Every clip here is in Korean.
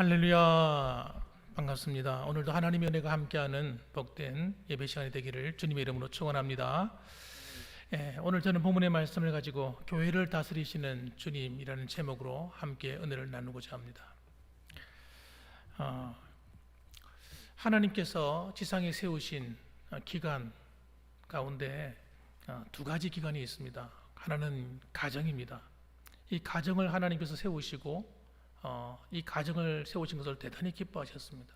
할렐루야, 반갑습니다. 오늘도 하나님의 은혜가 함께하는 복된 예배 시간이 되기를 주님의 이름으로 축원합니다. 오늘 저는 본문의 말씀을 가지고 교회를 다스리시는 주님이라는 제목으로 함께 은혜를 나누고자 합니다. 하나님께서 지상에 세우신 기간 가운데 두 가지 기간이 있습니다. 하나는 가정입니다. 이 가정을 하나님께서 세우시고 이 가정을 세우신 것을 대단히 기뻐하셨습니다.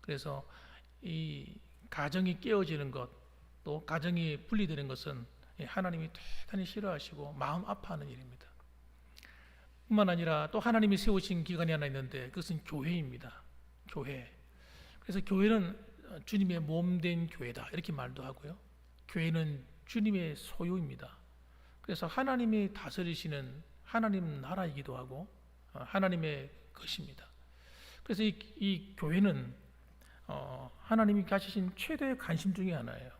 그래서 이 가정이 깨어지는 것, 또 가정이 분리되는 것은 하나님이 대단히 싫어하시고 마음 아파하는 일입니다. 뿐만 아니라 또 하나님이 세우신 기관이 하나 있는데 그것은 교회입니다. 교회. 그래서 교회는 주님의 몸된 교회다 이렇게 말도 하고요. 교회는 주님의 소유입니다. 그래서 하나님이 다스리시는 하나님 나라이기도 하고 하나님의 것입니다. 그래서 이 교회는 하나님이 가지신 최대의 관심 중에 하나예요.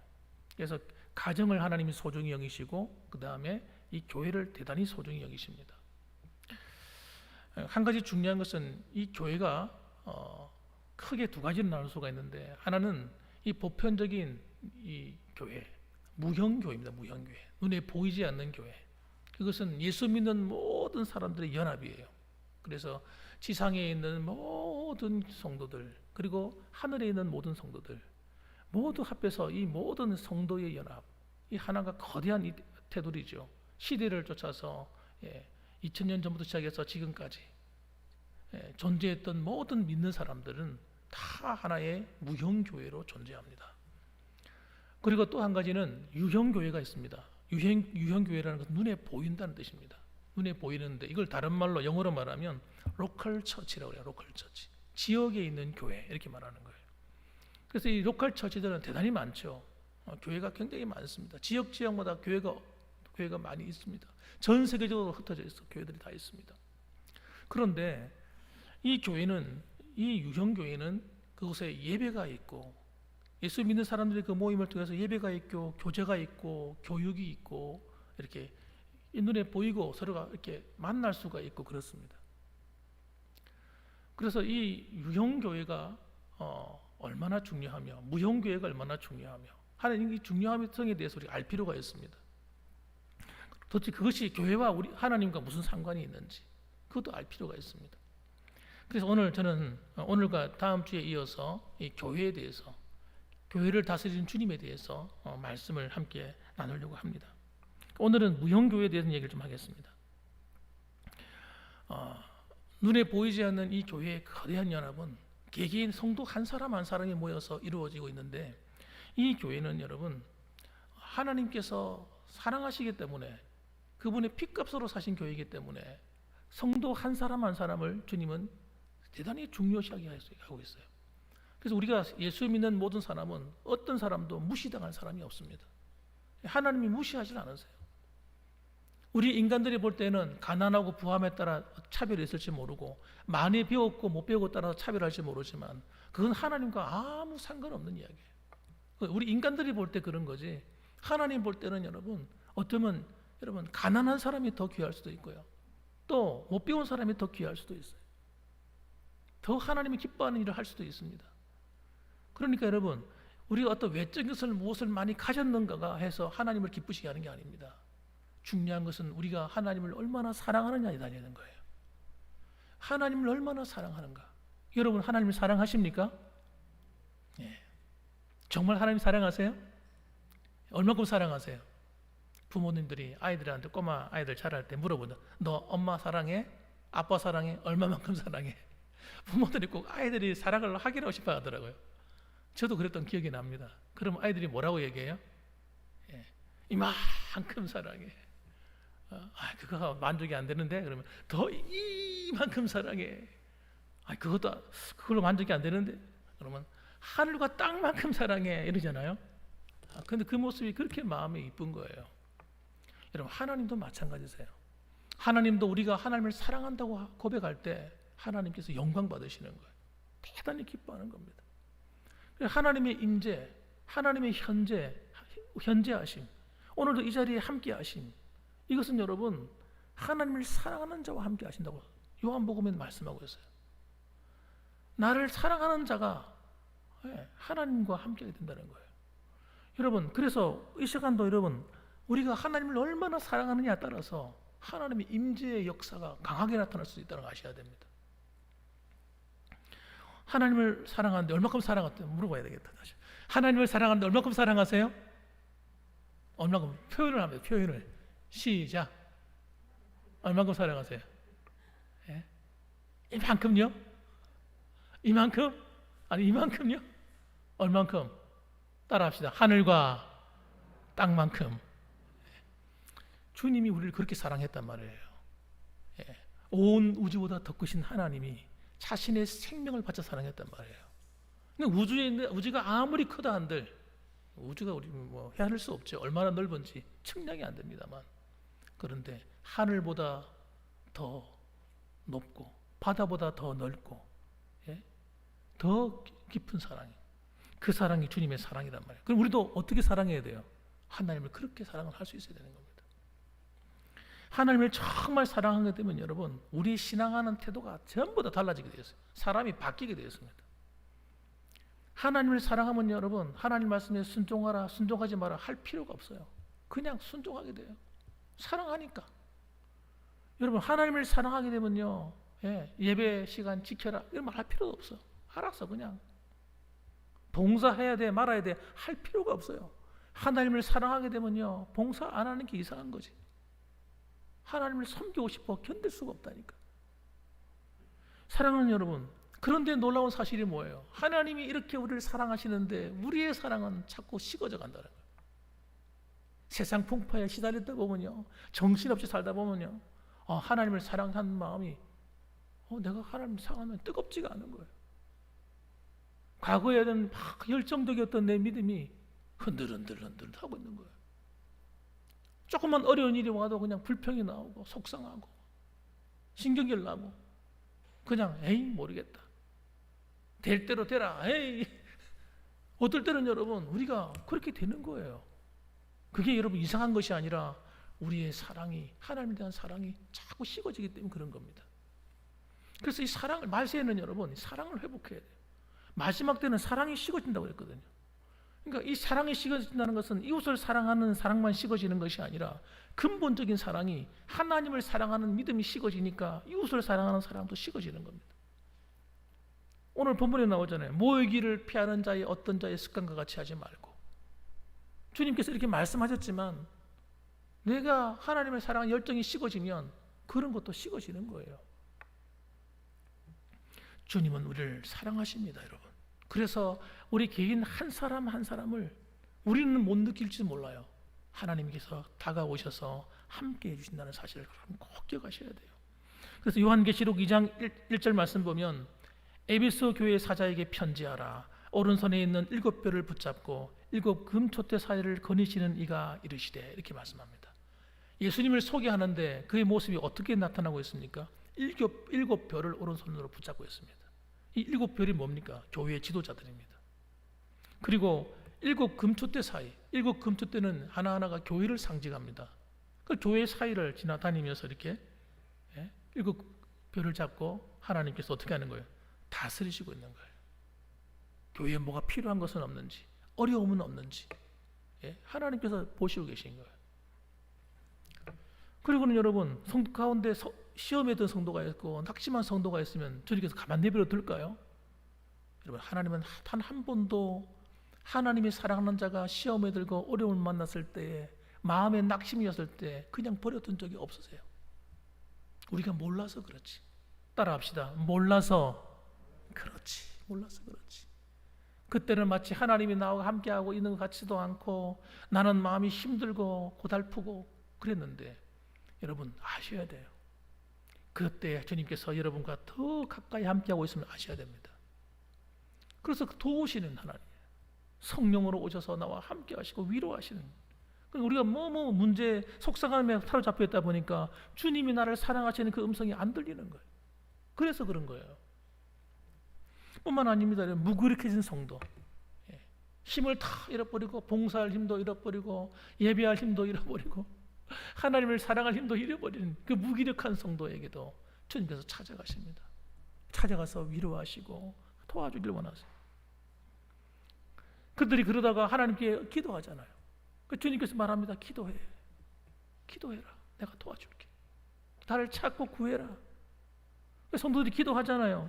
그래서 가정을 하나님이 소중히 여기시고 그 다음에 이 교회를 대단히 소중히 여기십니다. 한 가지 중요한 것은 이 교회가 크게 두 가지로 나눌 수가 있는데, 하나는 이 보편적인 이 교회, 무형교회입니다. 무형교회, 눈에 보이지 않는 교회. 그것은 예수 믿는 모든 사람들의 연합이에요. 그래서 지상에 있는 모든 성도들, 그리고 하늘에 있는 모든 성도들 모두 합해서 이 모든 성도의 연합, 이 하나가 거대한 이 테두리죠. 시대를 쫓아서 2000년 전부터 시작해서 지금까지 존재했던 모든 믿는 사람들은 다 하나의 무형교회로 존재합니다. 그리고 또 한 가지는 유형교회가 있습니다. 유형교회라는 것은 눈에 보인다는 뜻입니다. 눈에 보이는데, 이걸 다른 말로 영어로 말하면 로컬 처치라고 해요. 로컬 처치, 지역에 있는 교회 이렇게 말하는 거예요. 그래서 이 로컬 처치들은 대단히 많죠. 교회가 굉장히 많습니다. 지역마다 교회가 많이 있습니다. 전 세계적으로 흩어져 있어 교회들이 다 있습니다. 그런데 이 교회는, 이 유형교회는 그곳에 예배가 있고, 예수 믿는 사람들이 그 모임을 통해서 예배가 있고 교제가 있고 교육이 있고 이렇게 눈에 보이고 서로가 이렇게 만날 수가 있고 그렇습니다. 그래서 이 유형교회가 얼마나 중요하며 무형교회가 얼마나 중요하며 하나님 이 중요함에 대해서 우리가 알 필요가 있습니다. 도대체 그것이 교회와 우리 하나님과 무슨 상관이 있는지 그것도 알 필요가 있습니다. 그래서 오늘 저는 오늘과 다음 주에 이어서 이 교회에 대해서, 교회를 다스리는 주님에 대해서 말씀을 함께 나누려고 합니다. 오늘은 무형교회에 대해서 얘기를 좀 하겠습니다. 눈에 보이지 않는 이 교회의 거대한 연합은 개개인 성도 한 사람 한 사람이 모여서 이루어지고 있는데, 이 교회는 여러분 하나님께서 사랑하시기 때문에, 그분의 피값으로 사신 교회이기 때문에 성도 한 사람 한 사람을 주님은 대단히 중요시하게 하고 있어요. 그래서 우리가 예수 믿는 모든 사람은 어떤 사람도 무시당할 사람이 없습니다. 하나님이 무시하지 않으세요. 우리 인간들이 볼 때는 가난하고 부함에 따라 차별이 있을지 모르고, 많이 배웠고 못 배우고 따라 차별할지 모르지만 그건 하나님과 아무 상관없는 이야기예요. 우리 인간들이 볼 때 그런 거지, 하나님 볼 때는 여러분 어쩌면 여러분 가난한 사람이 더 귀할 수도 있고요, 또 못 배운 사람이 더 귀할 수도 있어요. 더 하나님이 기뻐하는 일을 할 수도 있습니다. 그러니까 여러분, 우리가 어떤 외적인 것을 무엇을 많이 가졌는가가 해서 하나님을 기쁘시게 하는 게 아닙니다. 중요한 것은 우리가 하나님을 얼마나 사랑하느냐에 달리는 거예요. 하나님을 얼마나 사랑하는가. 여러분 하나님을 사랑하십니까? 예. 정말 하나님 사랑하세요? 얼마큼 사랑하세요? 부모님들이 아이들한테, 꼬마 아이들 자랄 때 물어보죠. 너 엄마 사랑해? 아빠 사랑해? 얼마만큼 사랑해? 부모들이 꼭 아이들이 사랑을 하기로 싶어 하더라고요. 저도 그랬던 기억이 납니다. 그럼 아이들이 뭐라고 얘기해요? 이만큼 사랑해. 그거 만족이 안 되는데? 그러면 더 이만큼 사랑해. 그걸로 만족이 안 되는데? 그러면 하늘과 땅만큼 사랑해 이러잖아요. 근데 그 모습이 그렇게 마음이 이쁜 거예요. 여러분 하나님도 마찬가지세요. 하나님도 우리가 하나님을 사랑한다고 고백할 때 하나님께서 영광 받으시는 거예요. 대단히 기뻐하는 겁니다. 하나님의 임재, 하나님의 현재하심, 오늘도 이 자리에 함께 하심, 이것은 여러분 하나님을 사랑하는 자와 함께 하신다고 요한복음에 말씀하고 있어요. 나를 사랑하는 자가 하나님과 함께 된다는 거예요. 여러분, 그래서 이 시간도 여러분, 우리가 하나님을 얼마나 사랑하느냐에 따라서 하나님의 임재의 역사가 강하게 나타날 수 있다는 걸 아셔야 됩니다. 하나님을 사랑하는데 얼마큼 사랑하세요? 물어봐야 되겠다. 다시. 하나님을 사랑하는데 얼마큼 사랑하세요? 얼마큼? 표현을 합니다. 표현을. 시작. 얼마큼 사랑하세요? 예? 이만큼요? 이만큼? 아니 이만큼요? 얼만큼? 따라합시다. 하늘과 땅만큼. 주님이 우리를 그렇게 사랑했단 말이에요. 예. 온 우주보다 더 크신 하나님이 자신의 생명을 바쳐 사랑했단 말이에요. 근데 우주에 있는 우주가 아무리 크다 한들 우주가 우리 뭐 헤아릴 수 없죠. 얼마나 넓은지 측량이 안 됩니다만. 그런데 하늘보다 더 높고 바다보다 더 넓고 더 깊은 사랑이, 그 사랑이 주님의 사랑이란 말이에요. 그럼 우리도 어떻게 사랑해야 돼요? 하나님을 그렇게 사랑을 할 수 있어야 되는 겁니다. 하나님을 정말 사랑하게 되면 여러분, 우리 신앙하는 태도가 전부 다 달라지게 되었어요. 사람이 바뀌게 되었습니다. 하나님을 사랑하면 여러분, 하나님 말씀에 순종하라, 순종하지 마라 할 필요가 없어요. 그냥 순종하게 돼요. 사랑하니까. 여러분, 하나님을 사랑하게 되면요, 예배 시간 지켜라 이런 말 할 필요도 없어. 알았어, 그냥 봉사해야 돼 말아야 돼 할 필요가 없어요. 하나님을 사랑하게 되면요, 봉사 안 하는 게 이상한 거지. 하나님을 섬기고 싶어 견딜 수가 없다니까. 사랑하는 여러분, 그런데 놀라운 사실이 뭐예요? 하나님이 이렇게 우리를 사랑하시는데 우리의 사랑은 자꾸 식어져 간다는 거예요. 세상 풍파에 시달리다 보면요, 정신없이 살다 보면요, 하나님을 사랑하는 마음이 내가 하나님을 사랑하면 뜨겁지가 않은 거예요. 과거에는 막 열정적이었던 내 믿음이 흔들흔들 하고 있는 거예요. 조금만 어려운 일이 와도 그냥 불평이 나오고 속상하고 신경질 나고 그냥 에이 모르겠다, 될 대로 되라, 에이. 어떨 때는 여러분 우리가 그렇게 되는 거예요. 그게 여러분 이상한 것이 아니라 우리의 사랑이, 하나님에 대한 사랑이 자꾸 식어지기 때문에 그런 겁니다. 그래서 이 사랑을, 말세에는 여러분 사랑을 회복해야 돼요. 마지막 때는 사랑이 식어진다고 그랬거든요. 그러니까 이 사랑이 식어진다는 것은 이웃을 사랑하는 사랑만 식어지는 것이 아니라 근본적인 사랑이, 하나님을 사랑하는 믿음이 식어지니까 이웃을 사랑하는 사랑도 식어지는 겁니다. 오늘 본문에 나오잖아요. 모이기를 피하는 자의 어떤 자의 습관과 같이 하지 말고. 주님께서 이렇게 말씀하셨지만 내가 하나님의 사랑의 열정이 식어지면 그런 것도 식어지는 거예요. 주님은 우리를 사랑하십니다, 여러분. 그래서 우리 개인 한 사람 한 사람을 우리는 못 느낄지 몰라요. 하나님께서 다가오셔서 함께 해주신다는 사실을 꼭 기억하셔야 돼요. 그래서 요한계시록 2장 1절 말씀 보면 에베소 교회 사자에게 편지하라. 오른손에 있는 7뼈를 붙잡고 7 금촛대 사이를 거니시는 이가 이르시되, 이렇게 말씀합니다. 예수님을 소개하는데 그의 모습이 어떻게 나타나고 있습니까? 7뼈를 오른손으로 붙잡고 있습니다. 이 7별이 뭡니까? 교회의 지도자들입니다. 그리고 7 금촛대 사이, 7 금촛대는 하나하나가 교회를 상징합니다. 그 교회 사이를 지나다니면서 이렇게 7별을 잡고 하나님께서 어떻게 하는 거예요? 다스리시고 있는 거예요. 교회에 뭐가 필요한 것은 없는지, 어려움은 없는지 하나님께서 보시고 계신 거예요. 그리고는 여러분, 성도 가운데 시험에 든 성도가 있고 낙심한 성도가 있으면 주님께서 가만 내버려 둘까요? 여러분, 하나님은 단 한 번도 하나님이 사랑하는 자가 시험에 들고 어려움을 만났을 때에, 마음에 낙심이었을 때 그냥 버려둔 적이 없으세요. 우리가 몰라서 그렇지. 따라합시다. 몰라서 그렇지. 몰라서 그렇지. 그때는 마치 하나님이 나와 함께하고 있는 것 같지도 않고 나는 마음이 힘들고 고달프고 그랬는데, 여러분 아셔야 돼요. 그때 주님께서 여러분과 더 가까이 함께하고 있음을 아셔야 됩니다. 그래서 도우시는 하나님, 성령으로 오셔서 나와 함께하시고 위로하시는. 우리가 뭐 문제, 속상함에 사로잡혀 있다 보니까 주님이 나를 사랑하시는 그 음성이 안 들리는 거예요. 그래서 그런 거예요. 뿐만 아닙니다. 무기력해진 성도, 힘을 다 잃어버리고 봉사할 힘도 잃어버리고 예배할 힘도 잃어버리고 하나님을 사랑할 힘도 잃어버리는 그 무기력한 성도에게도 주님께서 찾아가십니다. 찾아가서 위로하시고 도와주길 원하세요. 그들이 그러다가 하나님께 기도하잖아요. 주님께서 말합니다. 기도해라. 내가 도와줄게. 나를 찾고 구해라. 성도들이 기도하잖아요.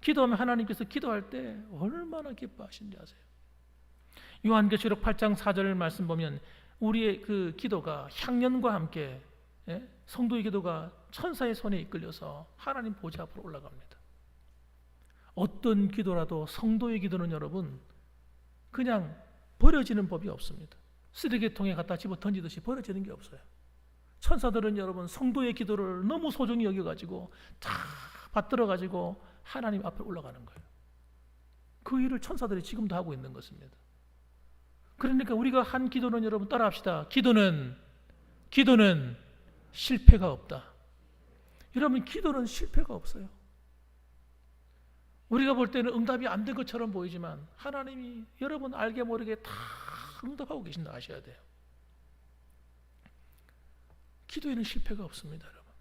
기도하면 하나님께서 기도할 때 얼마나 기뻐하시는지 아세요? 요한계시록 8장 4절 말씀 보면 우리의 그 기도가 향년과 함께 성도의 기도가 천사의 손에 이끌려서 하나님 보좌 앞으로 올라갑니다. 어떤 기도라도 성도의 기도는 여러분 그냥 버려지는 법이 없습니다. 쓰레기통에 갖다 집어 던지듯이 버려지는 게 없어요. 천사들은 여러분 성도의 기도를 너무 소중히 여겨가지고 다 받들어가지고 하나님 앞에 올라가는 거예요. 그 일을 천사들이 지금도 하고 있는 것입니다. 그러니까 우리가 한 기도는 여러분 따라합시다. 기도는 실패가 없다. 여러분 기도는 실패가 없어요. 우리가 볼 때는 응답이 안 된 것처럼 보이지만 하나님이 여러분 알게 모르게 다 응답하고 계신다 아셔야 돼요. 기도에는 실패가 없습니다, 여러분.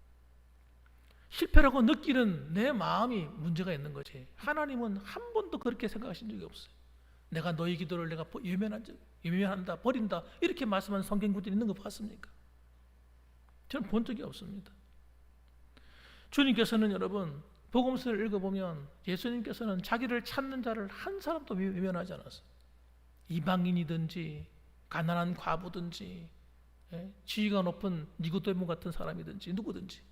실패라고 느끼는 내 마음이 문제가 있는 거지. 하나님은 한 번도 그렇게 생각하신 적이 없어요. 내가 너희 기도를 내가 외면한다, 버린다 이렇게 말씀하는 성경구들이 있는 거 봤습니까? 저는 본 적이 없습니다. 주님께서는 여러분 복음서를 읽어보면 예수님께서는 자기를 찾는 자를 한 사람도 외면하지 않았어요. 이방인이든지 가난한 과부든지 지위가 높은 니고데모 같은 사람이든지 누구든지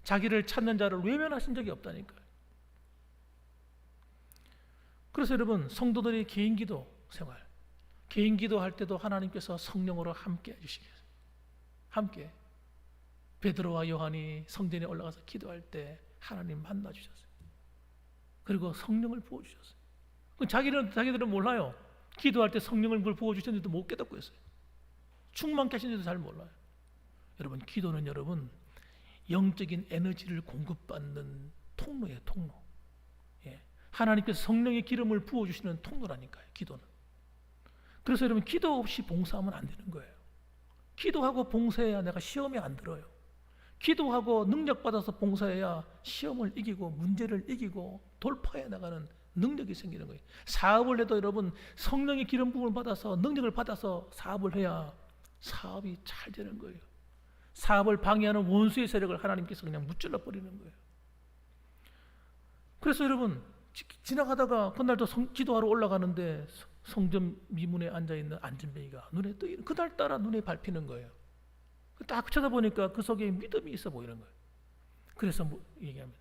자기를 찾는 자를 외면하신 적이 없다니까요. 그래서 여러분 성도들이 개인기도 생활, 개인기도 할 때도 하나님께서 성령으로 함께 해주시겠어요. 함께 베드로와 요한이 성전에 올라가서 기도할 때 하나님 만나 주셨어요. 그리고 성령을 부어 주셨어요. 자기들은 몰라요. 기도할 때 성령을 부어 주셨는데도 못 깨닫고 있어요. 충만케 하시는데도 잘 몰라요. 여러분 기도는 여러분 영적인 에너지를 공급받는 통로예요. 통로. 하나님께서 성령의 기름을 부어주시는 통로라니까요. 기도는. 그래서 여러분 기도 없이 봉사하면 안 되는 거예요. 기도하고 봉사해야 내가 시험에 안 들어요. 기도하고 능력받아서 봉사해야 시험을 이기고 문제를 이기고 돌파해 나가는 능력이 생기는 거예요. 사업을 해도 여러분 성령의 기름 부음을 받아서 능력을 받아서 사업을 해야 사업이 잘 되는 거예요. 사업을 방해하는 원수의 세력을 하나님께서 그냥 무찔러 버리는 거예요. 그래서 여러분 지나가다가 그날도 기도하러 올라가는데 성전 미문에 앉아있는 안진뱅이가 눈에 뜨이는 그날따라 눈에 밟히는 거예요. 딱 쳐다보니까 그 속에 믿음이 있어 보이는 거예요. 그래서 얘기합니다.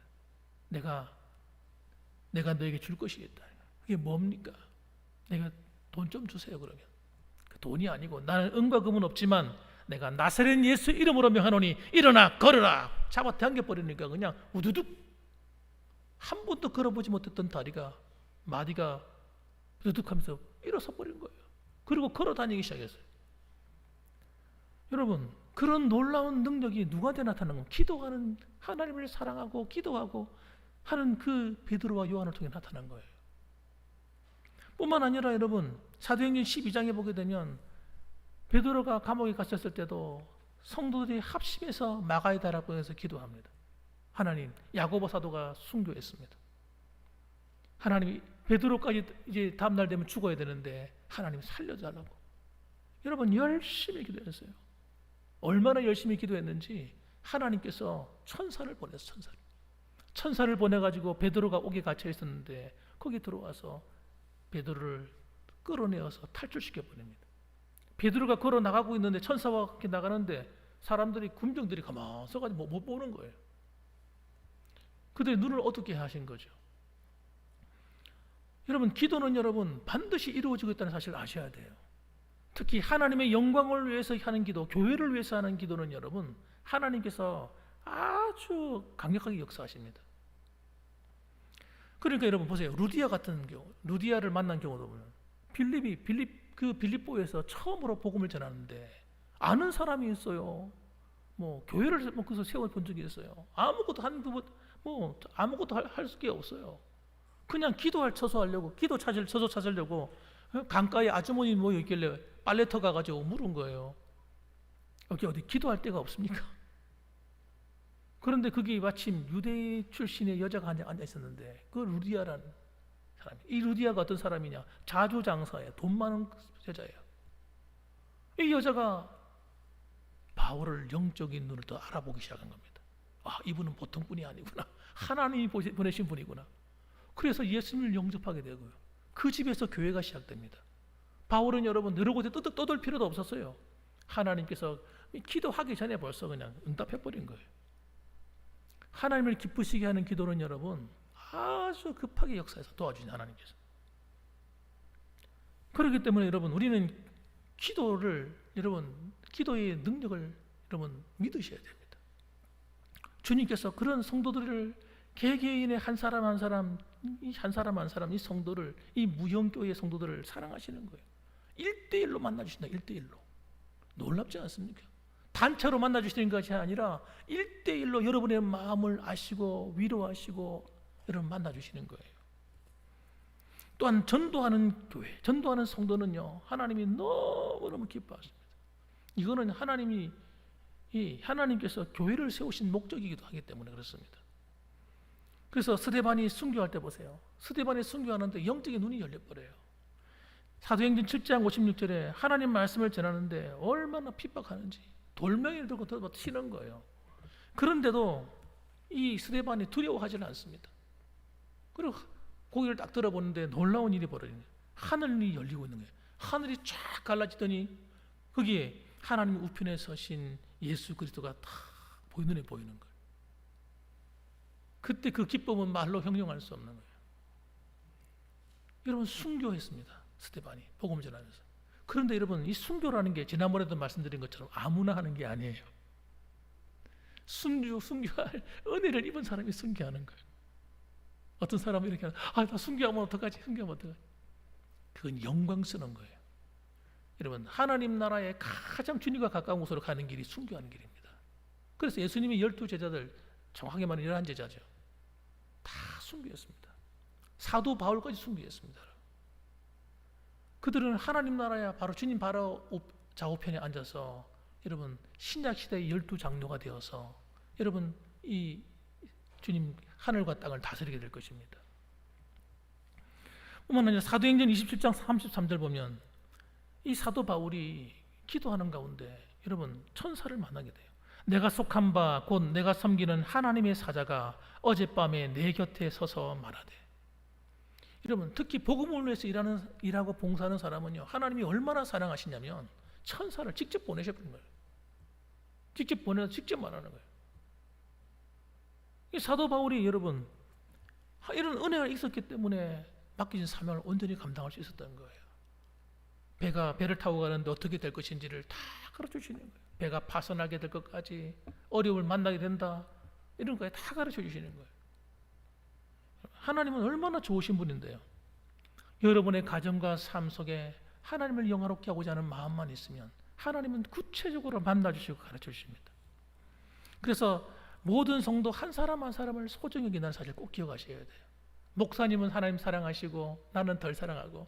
내가 너에게 줄 것이 있다. 그게 뭡니까? 내가 돈 좀 주세요. 그러면 그 돈이 아니고 나는 은과 금은 없지만 내가 나사렛 예수 이름으로 명하노니 일어나 걸어라. 잡아 당겨버리니까 그냥 우두둑 한 번도 걸어보지 못했던 다리가 마디가 우두둑하면서 일어서 버린 거예요. 그리고 걸어 다니기 시작했어요. 여러분 그런 놀라운 능력이 누구한테 나타나는 건 기도하는 하나님을 사랑하고 기도하고 하는 그 베드로와 요한을 통해 나타난 거예요. 뿐만 아니라 여러분 사도행전 12장에 보게 되면 베드로가 감옥에 갇혔을 때도 성도들이 합심해서 마가이다라고 해서 기도합니다. 하나님, 야고보 사도가 순교했습니다. 하나님이 베드로까지 이제 다음날 되면 죽어야 되는데 하나님 살려달라고. 여러분 열심히 기도했어요. 얼마나 열심히 기도했는지 하나님께서 천사를 보냈어요. 천사를 보내가지고 베드로가 옥에 갇혀 있었는데 거기 들어와서 베드로를 끌어내어서 탈출시켜 버립니다. 베드로가 걸어 나가고 있는데 천사와 함께 나가는데 사람들이 군병들이 가만 서가지고 못 보는 거예요. 그들의 눈을 어둡게 하신 거죠. 여러분 기도는 여러분 반드시 이루어지고 있다는 사실을 아셔야 돼요. 특히 하나님의 영광을 위해서 하는 기도, 교회를 위해서 하는 기도는 여러분 하나님께서 아주 강력하게 역사하십니다. 그러니까 여러분 보세요. 루디아 같은 경우, 루디아를 만난 경우도 보면 빌립보에서 처음으로 복음을 전하는데 아는 사람이 있어요. 뭐 교회를 그래서 세워본 적이 있어요. 아무것도 할 게 없어요. 그냥 기도할 처소하려고 기도 찾을 처소 찾으려고 강가에 아주머니 모여 있길래 빨래터 가가지고 물은 거예요. 여기 어디 기도할 데가 없습니까? 그런데 거기 마침 유대 출신의 여자가 앉아 있었는데 그 루디아라는 사람이. 이 루디아가 어떤 사람이냐? 자주장사예요. 돈 많은 여자예요. 이 여자가 바울을 영적인 눈을 더 알아보기 시작한 겁니다. 아, 이분은 보통 분이 아니구나. 하나님이 보내신 분이구나. 그래서 예수님을 영접하게 되고요. 그 집에서 교회가 시작됩니다. 바울은 여러분 여러 곳에 떠들 필요도 없었어요. 하나님께서 기도하기 전에 벌써 그냥 응답해버린 거예요. 하나님을 기쁘시게 하는 기도는 여러분 아주 급하게 역사해서 도와주신 하나님께서. 그렇기 때문에 여러분 우리는 기도의 능력을 여러분 믿으셔야 됩니다. 주님께서 그런 성도들을 개개인의 한 사람 한 사람 이 성도를, 이 무형교회의 성도들을 사랑하시는 거예요. 1대1로 만나주신다. 1대1로. 놀랍지 않습니까? 단체로 만나주시는 것이 아니라 1대1로 여러분의 마음을 아시고 위로하시고 여러분 만나주시는 거예요. 또한 전도하는 교회, 전도하는 성도는요, 하나님이 너무너무 기뻐하십니다. 이거는 하나님께서 교회를 세우신 목적이기도 하기 때문에 그렇습니다. 그래서 스데반이 순교할 때 보세요. 스데반이 순교하는데 영적인 눈이 열려버려요. 사도행전 7장 56절에 하나님 말씀을 전하는데 얼마나 핍박하는지 돌멩이를 들고 치는 거예요. 그런데도 이 스데반이 두려워하지는 않습니다. 그리고 고개를 딱 들어보는데 놀라운 일이 벌어지는 거예요. 하늘이 열리고 있는 거예요. 하늘이 쫙 갈라지더니 거기에 하나님 우편에 서신 예수 그리스도가 다 눈에 보이는 거예요. 그때 그 기쁨은 말로 형용할 수 없는 거예요. 여러분 순교했습니다. 스데반이 복음 전하면서. 그런데 여러분 이 순교라는 게 지난번에도 말씀드린 것처럼 아무나 하는 게 아니에요. 순교할 은혜를 입은 사람이 순교하는 거예요. 어떤 사람은 이렇게 나 순교하면 어떡하지? 순교하면 어떡하지? 그건 영광스러운 거예요. 여러분 하나님 나라에 가장 주님과 가까운 곳으로 가는 길이 순교하는 길입니다. 그래서 예수님이 12제자들 정확하게 말하면 11제자죠. 다 순교했습니다. 사도 바울까지 순교했습니다. 그들은 하나님 나라야 바로 주님 바로 좌우편에 앉아서 여러분 신약시대의 12장로가 되어서 여러분 이 주님 하늘과 땅을 다스리게 될 것입니다. 사도행전 27장 33절 보면 이 사도 바울이 기도하는 가운데 여러분 천사를 만나게 돼요. 내가 속한 바 곧 내가 섬기는 하나님의 사자가 어젯밤에 내 곁에 서서 말하되. 여러분 특히 복음을 위해서 일하고 봉사하는 사람은요 하나님이 얼마나 사랑하시냐면 천사를 직접 보내셔버린 거예요. 직접 보내서 직접 말하는 거예요. 이 사도 바울이 여러분 이런 은혜가 있었기 때문에 맡겨진 사명을 온전히 감당할 수 있었던 거예요. 배를 타고 가는데 어떻게 될 것인지를 다 가르쳐 주시는 거예요. 배가 파손하게 될 것까지 어려움을 만나게 된다 이런 거에 다 가르쳐 주시는 거예요. 하나님은 얼마나 좋으신 분인데요. 여러분의 가정과 삶 속에 하나님을 영화롭게 하고자 하는 마음만 있으면 하나님은 구체적으로 만나주시고 가르쳐 주십니다. 그래서 모든 성도 한 사람 한 사람을 소중히 여긴다는 사실 꼭 기억하셔야 돼요. 목사님은 하나님 사랑하시고 나는 덜 사랑하고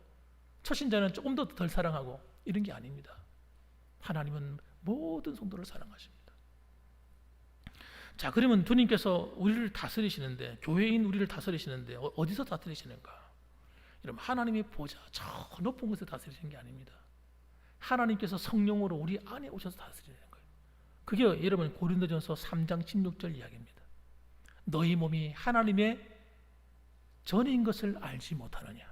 초신자는 조금 더 덜 사랑하고 이런 게 아닙니다. 하나님은 모든 성도를 사랑하십니다. 자, 그러면 주님께서 우리를 다스리시는데, 교회인 우리를 다스리시는데 어디서 다스리시는가? 여러분 하나님이 보좌 저 높은 곳에 다스리시는 게 아닙니다. 하나님께서 성령으로 우리 안에 오셔서 다스리는 거예요. 그게 여러분 고린도전서 3장 16절 이야기입니다. 너희 몸이 하나님의 전인 것을 알지 못하느냐?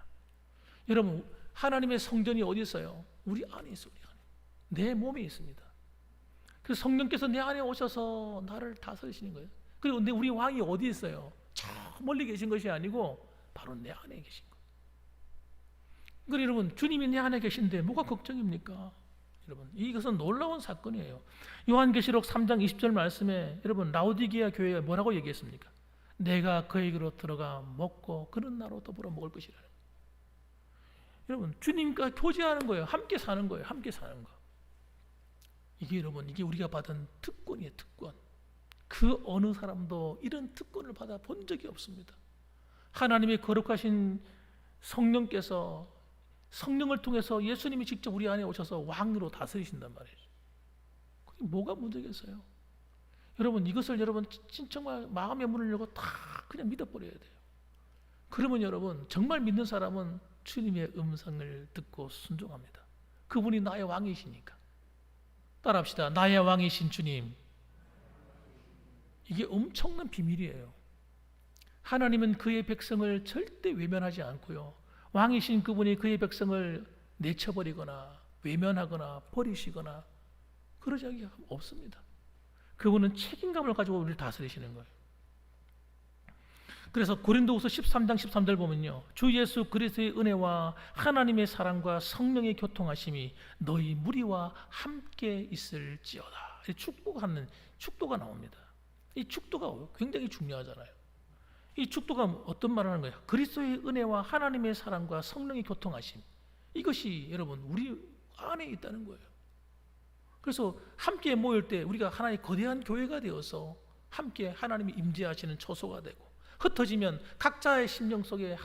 여러분 하나님의 성전이 어디 있어요? 우리 안에 있어요. 우리 안에. 내 몸에 있습니다. 그래서 성령께서 내 안에 오셔서 나를 다스리시는 거예요. 그리고 우리 왕이 어디 있어요? 저 멀리 계신 것이 아니고 바로 내 안에 계신 거예요. 그러니까 여러분 주님이 내 안에 계신데 뭐가 걱정입니까? 여러분 이것은 놀라운 사건이에요. 요한계시록 3장 20절 말씀에 여러분 라오디게아 교회가 뭐라고 얘기했습니까? 내가 그에게로 들어가 먹고 그런 나로 더불어 먹을 것이라는 거예요. 여러분 주님과 교제하는 거예요. 함께 사는 거예요. 함께 사는 거. 이게 여러분 이게 우리가 받은 특권이에요. 특권. 그 어느 사람도 이런 특권을 받아 본 적이 없습니다. 하나님의 거룩하신 성령께서 성령을 통해서 예수님이 직접 우리 안에 오셔서 왕으로 다스리신단 말이죠. 그게 뭐가 문제겠어요? 여러분 이것을 여러분 정말 마음의 문을 열고 다 그냥 믿어버려야 돼요. 그러면 여러분 정말 믿는 사람은 주님의 음성을 듣고 순종합니다. 그분이 나의 왕이시니까. 따라합시다. 나의 왕이신 주님. 이게 엄청난 비밀이에요. 하나님은 그의 백성을 절대 외면하지 않고요. 왕이신 그분이 그의 백성을 내쳐버리거나 외면하거나 버리시거나 그러지 않게 없습니다. 그분은 책임감을 가지고 우리를 다스리시는 거예요. 그래서 고린도후서 13장 13절 보면요, 주 예수 그리스도의 은혜와 하나님의 사랑과 성령의 교통하심이 너희 무리와 함께 있을지어다. 축도가 나옵니다. 이 축도가 굉장히 중요하잖아요. 이 축도가 어떤 말을 하는 거예요? 그리스도의 은혜와 하나님의 사랑과 성령의 교통하심, 이것이 여러분 우리 안에 있다는 거예요. 그래서 함께 모일 때 우리가 하나의 거대한 교회가 되어서 함께 하나님이 임재하시는 처소가 되고, 흩어지면 각자의 심령 속에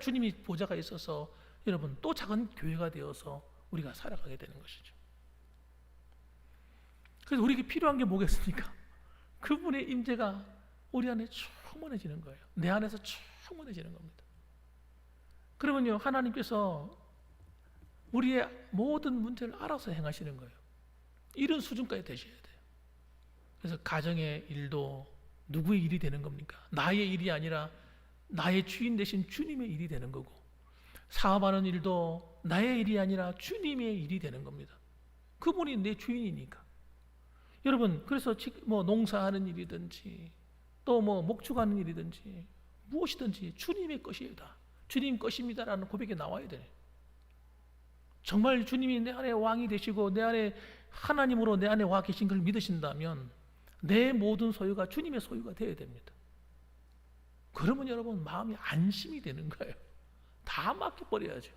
주님이 보좌가 있어서 여러분 또 작은 교회가 되어서 우리가 살아가게 되는 것이죠. 그래서 우리에게 필요한 게 뭐겠습니까? 그분의 임재가 우리 안에 충만해지는 거예요. 내 안에서 충만해지는 겁니다. 그러면요, 하나님께서 우리의 모든 문제를 알아서 행하시는 거예요. 이런 수준까지 되셔야 돼요. 그래서 가정의 일도 누구의 일이 되는 겁니까? 나의 일이 아니라 나의 주인 되신 주님의 일이 되는 거고, 사업하는 일도 나의 일이 아니라 주님의 일이 되는 겁니다. 그분이 내 주인이니까. 여러분, 그래서 뭐 농사하는 일이든지 또 뭐 목축하는 일이든지 무엇이든지 주님의 것이에요. 다 주님 것입니다라는 고백이 나와야 돼요. 정말 주님이 내 안에 왕이 되시고 내 안에 하나님으로 내 안에 와 계신 걸 믿으신다면 내 모든 소유가 주님의 소유가 되어야 됩니다. 그러면 여러분 마음이 안심이 되는 거예요. 다 맡겨버려야죠.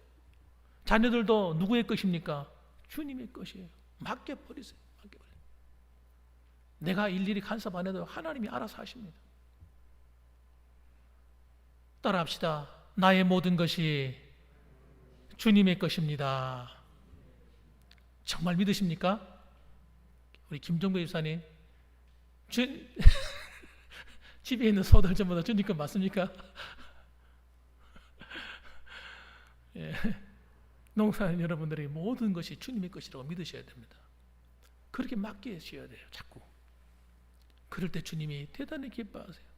자녀들도 누구의 것입니까? 주님의 것이에요. 맡겨버리세요. 맡겨버려요. 내가 일일이 간섭 안 해도 하나님이 알아서 하십니다. 따라합시다. 나의 모든 것이 주님의 것입니다. 정말 믿으십니까? 우리 김종배 집사님, 집에 있는 소들 전부 다 주님 것 맞습니까? 예. 농사하는 여러분들이 모든 것이 주님의 것이라고 믿으셔야 됩니다. 그렇게 맡기셔야 돼요. 자꾸. 그럴 때 주님이 대단히 기뻐하세요.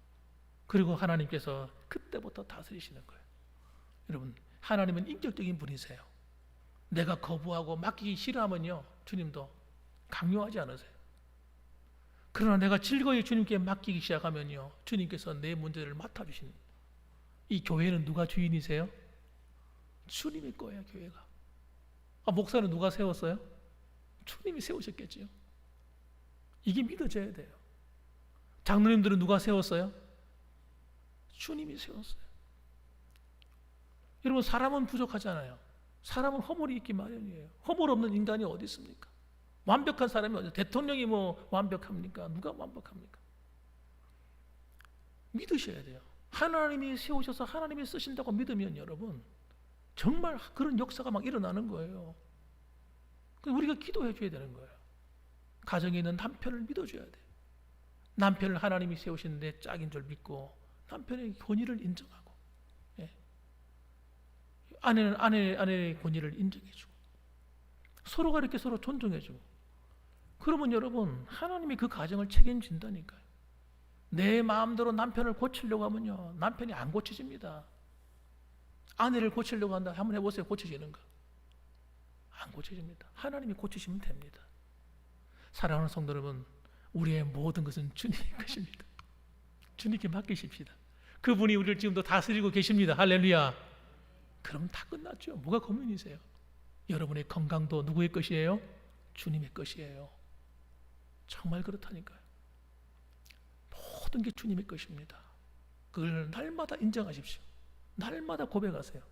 그리고 하나님께서 그때부터 다스리시는 거예요. 여러분, 하나님은 인격적인 분이세요. 내가 거부하고 맡기기 싫어하면요, 주님도 강요하지 않으세요. 그러나 내가 즐거이 주님께 맡기기 시작하면요, 주님께서 내 문제를 맡아주시는. 이 교회는 누가 주인이세요? 주님의 거예요. 교회가. 목사는 누가 세웠어요? 주님이 세우셨겠지요. 이게 믿어져야 돼요. 장로님들은 누가 세웠어요? 주님이 세웠어요. 여러분, 사람은 부족하잖아요. 사람은 허물이 있기 마련이에요. 허물 없는 인간이 어디 있습니까? 완벽한 사람이 어디? 대통령이 뭐 완벽합니까? 누가 완벽합니까? 믿으셔야 돼요. 하나님이 세우셔서 하나님이 쓰신다고 믿으면 여러분 정말 그런 역사가 막 일어나는 거예요. 우리가 기도해 줘야 되는 거예요. 가정에 있는 남편을 믿어줘야 돼요. 남편을 하나님이 세우신 내 짝인 줄 믿고 남편의 권위를 인정하고, 예. 아내는 아내의 권위를 인정해주고, 서로가 이렇게 서로 존중해주고, 그러면 여러분 하나님이 그 가정을 책임진다니까요. 내 마음대로 남편을 고치려고 하면요, 남편이 안 고쳐집니다. 아내를 고치려고 한다. 한번 해보세요. 고쳐지는가? 안 고쳐집니다. 하나님이 고치시면 됩니다. 사랑하는 성도 여러분, 우리의 모든 것은 주님의 것입니다. 주님께 맡기십시다. 그분이 우리를 지금도 다스리고 계십니다. 할렐루야. 그럼 다 끝났죠. 뭐가 고민이세요? 여러분의 건강도 누구의 것이에요? 주님의 것이에요. 정말 그렇다니까요. 모든 게 주님의 것입니다. 그걸 날마다 인정하십시오. 날마다 고백하세요.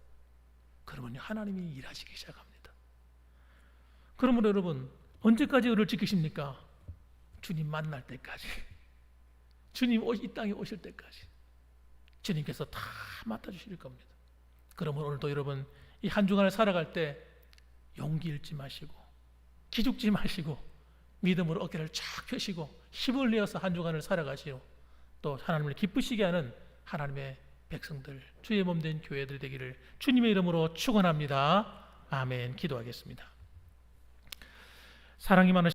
그러면 하나님이 일하시기 시작합니다. 그러면 여러분 언제까지 의를 지키십니까? 주님 만날 때까지, 주님 이 땅에 오실 때까지 주님께서 다 맡아주실 겁니다. 그러면 오늘도 여러분 이 한 주간을 살아갈 때 용기 잃지 마시고 기죽지 마시고 믿음으로 어깨를 쫙 펴시고 힘을 내어서 한 주간을 살아가시오. 또 하나님을 기쁘시게 하는 하나님의 백성들, 주의 몸된 교회들 되기를 주님의 이름으로 축원합니다. 아멘. 기도하겠습니다. 사랑이 많으신